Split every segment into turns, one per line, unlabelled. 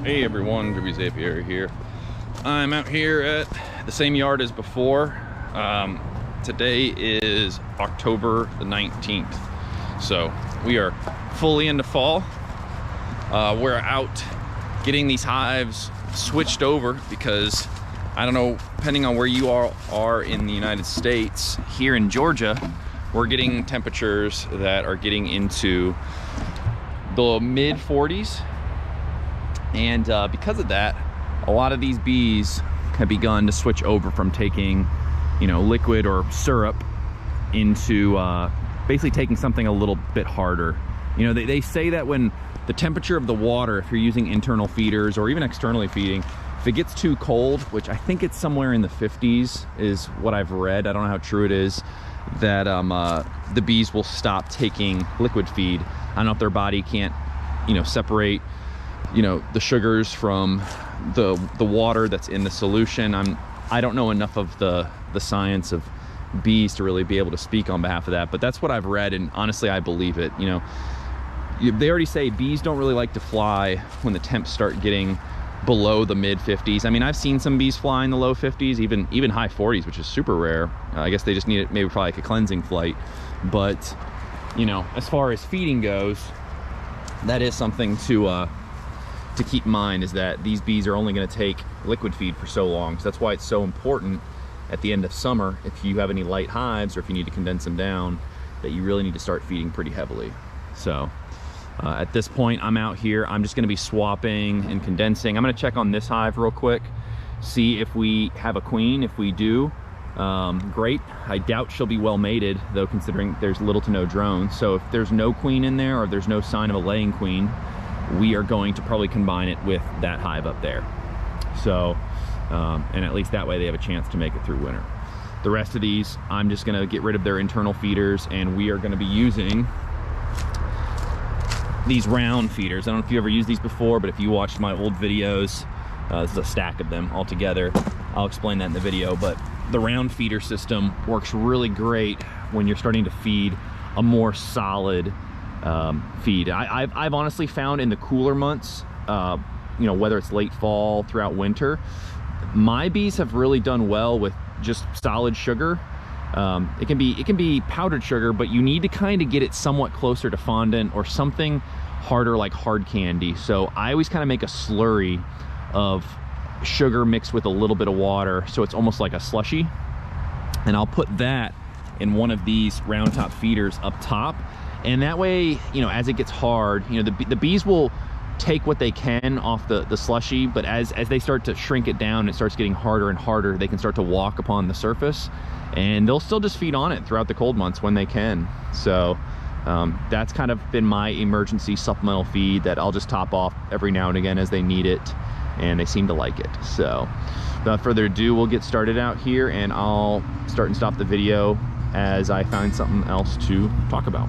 Hey everyone, Ruby Zapier here. I'm out here at the same yard as before. Today is October the 19th. So we are fully into fall. We're out getting these hives switched over because I don't know, depending on where you all are in the United States, here in Georgia, we're getting temperatures that are getting into the mid 40s. And because of that, a lot of these bees have begun to switch over from taking, liquid or syrup into basically taking something a little bit harder. They say that when the temperature of the water, if you're using internal feeders or even externally feeding, if it gets too cold, which I think it's somewhere in the 50s is what I've read, I don't know how true it is, that the bees will stop taking liquid feed. I don't know if their body can't, separate the sugars from the water that's in the solution. I don't know enough of the science of bees to really be able to speak on behalf of that, but that's what I've read, and honestly I believe it. They already say bees don't really like to fly when the temps start getting below the mid 50s. I mean, I've seen some bees fly in the low 50s, even high 40s, which is super rare. I guess they just need it, maybe probably like a cleansing flight. But as far as feeding goes, that is something to keep in mind, is that these bees are only going to take liquid feed for so long. So that's why it's so important at the end of summer, if you have any light hives or if you need to condense them down, that you really need to start feeding pretty heavily. So at this point, I'm out here. I'm just going to be swapping and condensing. I'm going to check on this hive real quick, see if we have a queen. If we do, great. I doubt she'll be well mated, though, considering there's little to no drone. So if there's no queen in there or there's no sign of a laying queen, we are going to probably combine it with that hive up there. So, and at least that way they have a chance to make it through winter. The rest of these, I'm just gonna get rid of their internal feeders, and we are gonna be using these round feeders. I don't know if you ever used these before, but if you watched my old videos, this is a stack of them all together. I'll explain that in the video, but the round feeder system works really great when you're starting to feed a more solid feed. I've honestly found in the cooler months, whether it's late fall throughout winter, my bees have really done well with just solid sugar. It can be powdered sugar, but you need to kind of get it somewhat closer to fondant or something harder like hard candy. So I always kind of make a slurry of sugar mixed with a little bit of water, so it's almost like a slushy, and I'll put that in one of these round top feeders up top. And that way, as it gets hard, the bees will take what they can off the slushy, but as they start to shrink it down, it starts getting harder and harder, they can start to walk upon the surface, and they'll still just feed on it throughout the cold months when they can. So that's kind of been my emergency supplemental feed that I'll just top off every now and again as they need it, and they seem to like it. So without further ado, we'll get started out here, and I'll start and stop the video as I find something else to talk about.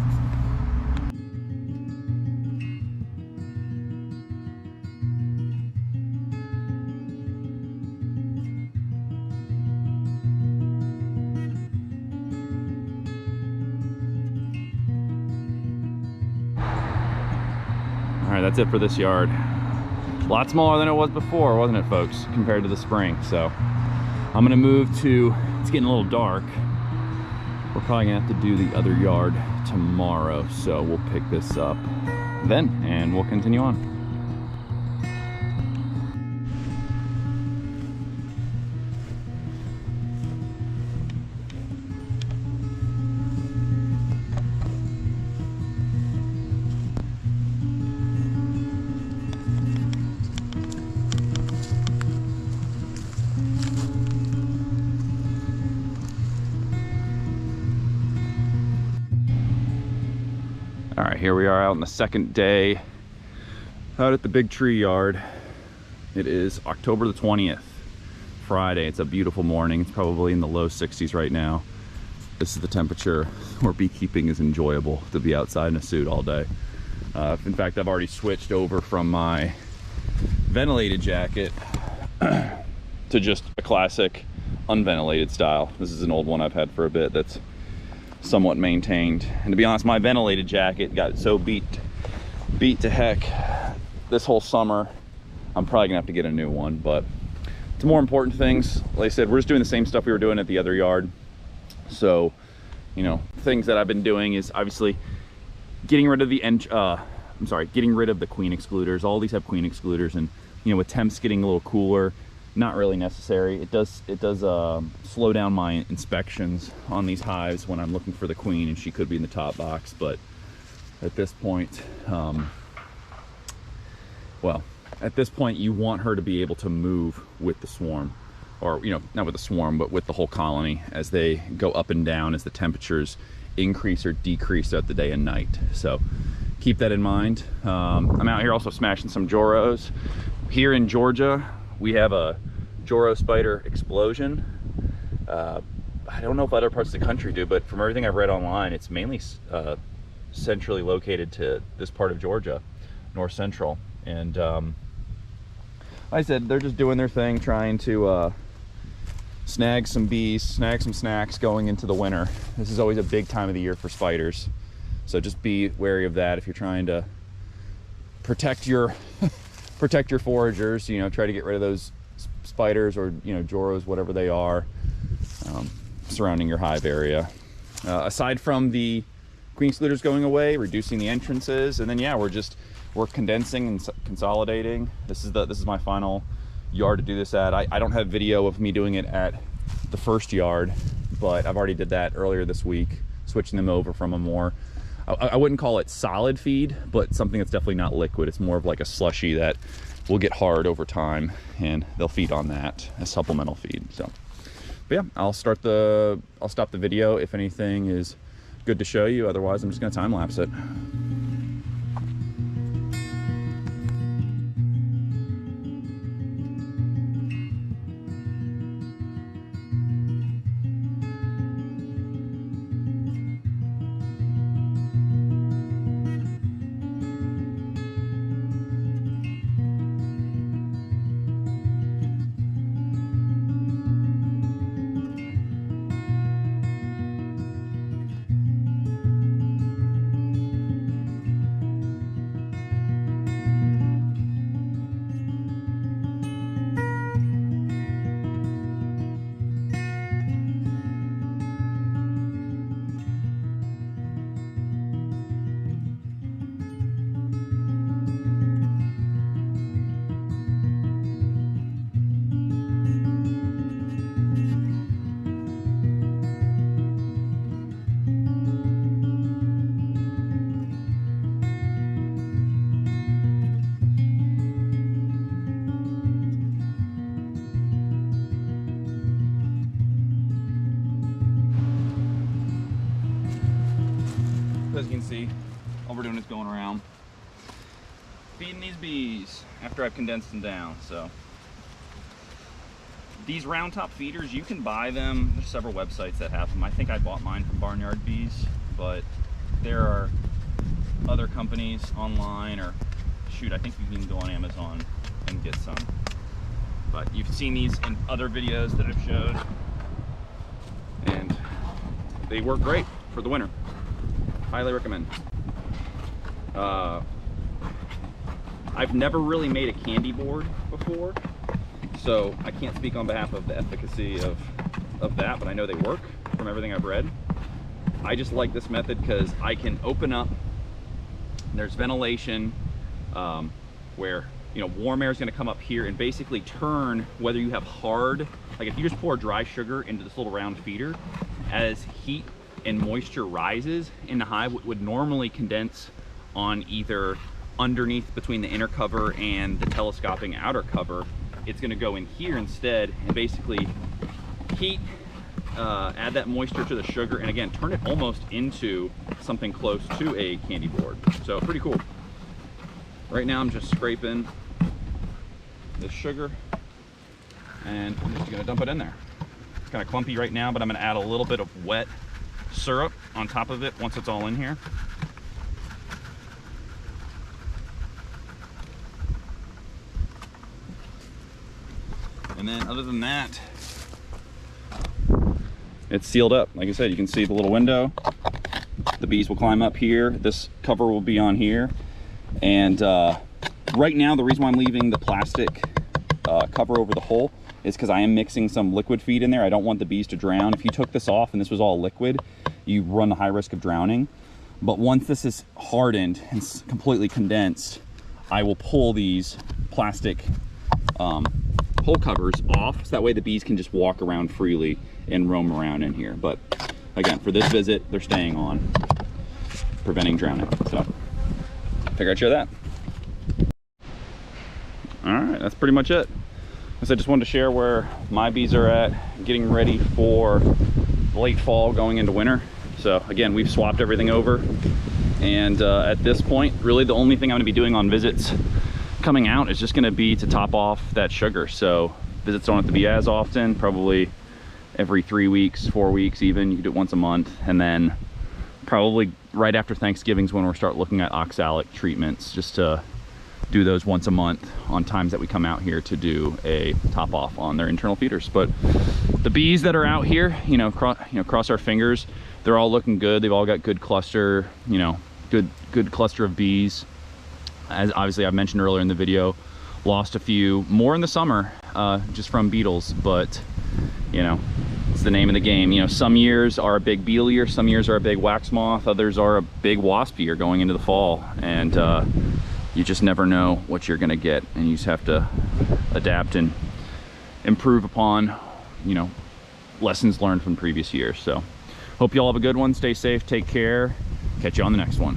All right, that's it for this yard. A lot smaller than it was before, wasn't it, folks, compared to the spring? So I'm gonna move to, it's getting a little dark. We're probably gonna have to do the other yard tomorrow. So we'll pick this up then and we'll continue on. All right, here we are out on the second day out at the big tree yard. It is October the 20th, Friday. It's a beautiful morning. It's probably in the low 60s right now. This is the temperature where beekeeping is enjoyable, to be outside in a suit all day. In fact, I've already switched over from my ventilated jacket to just a classic unventilated style. This is an old one I've had for a bit that's somewhat maintained. And to be honest, my ventilated jacket got so beat to heck this whole summer. I'm probably gonna have to get a new one. But to more important things, like I said, we're just doing the same stuff we were doing at the other yard. So, you know, things that I've been doing is obviously getting rid of the getting rid of the queen excluders. All these have queen excluders, and you know, with temps getting a little cooler, not really necessary. It does slow down my inspections on these hives when I'm looking for the queen, and she could be in the top box. But at this point, well, at this point you want her to be able to move with the swarm, or, you know, not with the swarm, but with the whole colony as they go up and down as the temperatures increase or decrease throughout the day and night. So keep that in mind. I'm out here also smashing some Joros. Here in Georgia, we have a Joro spider explosion. I don't know if other parts of the country do, but from everything I've read online, it's mainly centrally located to this part of Georgia, north central. And like I said, they're just doing their thing, trying to snag some bees, snag some snacks going into the winter. This is always a big time of the year for spiders, so just be wary of that if you're trying to protect your protect your foragers. You know, try to get rid of those spiders, or, you know, Joros, whatever they are, surrounding your hive area. Aside from the queen excluders going away, reducing the entrances, and then yeah, we're condensing and consolidating. This is my final yard to do this at. I don't have video of me doing it at the first yard, but I've already did that earlier this week, switching them over from a more, I wouldn't call it solid feed, but something that's definitely not liquid. It's more of like a slushy that will get hard over time, and they'll feed on that as supplemental feed. So, but yeah, I'll stop the video if anything is good to show you. Otherwise, I'm just gonna time lapse it. As you can see, all we're doing is going around feeding these bees after I've condensed them down. So these round top feeders, you can buy them. There's several websites that have them. I think I bought mine from Barnyard Bees, but there are other companies online, or shoot, I think you can go on Amazon and get some. But you've seen these in other videos that I've showed, and they work great for the winter. Highly recommend. I've never really made a candy board before, so I can't speak on behalf of the efficacy of that, but I know they work from everything I've read. I just like this method because I can open up, there's ventilation, where, you know, warm air is going to come up here and basically turn, whether you have hard, like if you just pour dry sugar into this little round feeder, as heat and moisture rises in the hive, would normally condense on either underneath between the inner cover and the telescoping outer cover. It's going to go in here instead and basically heat, add that moisture to the sugar, and again turn it almost into something close to a candy board. So pretty cool. Right now I'm just scraping the sugar and I'm just going to dump it in there. It's kind of clumpy right now, but I'm going to add a little bit of wet syrup on top of it once it's all in here. And then other than that, it's sealed up. Like I said, you can see the little window. The bees will climb up here. This cover will be on here. And
Right now, the reason why I'm leaving the plastic cover over the hole is because I am mixing some liquid feed in there. I don't want the bees to drown. If you took this off and this was all liquid, you run the high risk of drowning. But once this is hardened and completely condensed, I will pull these plastic hole covers off, so that way the bees can just walk around freely and roam around in here. But again, for this visit, they're staying on, preventing drowning. So figure I'd share that. All right, that's pretty much it. So I just wanted to share where my bees are at, getting ready for late fall going into winter. So again, we've swapped everything over, and at this point, really the only thing I'm going to be doing on visits coming out is just going to be to top off that sugar. So visits don't have to be as often, probably every 3 weeks, 4 weeks even. You can do it once a month, and then probably right after Thanksgiving's when we'll start looking at oxalic treatments, just to do those once a month on times that we come out here to do a top off on their internal feeders. But the bees that are out here, cross our fingers, they're all looking good. They've all got good cluster, good cluster of bees. As obviously I've mentioned earlier in the video, lost a few more in the summer just from beetles, but it's the name of the game. Some years are a big beetle year, some years are a big wax moth, others are a big wasp year going into the fall, and you just never know what you're gonna get, and you just have to adapt and improve upon lessons learned from previous years. So hope you all have a good one. Stay safe, take care, catch you on the next one.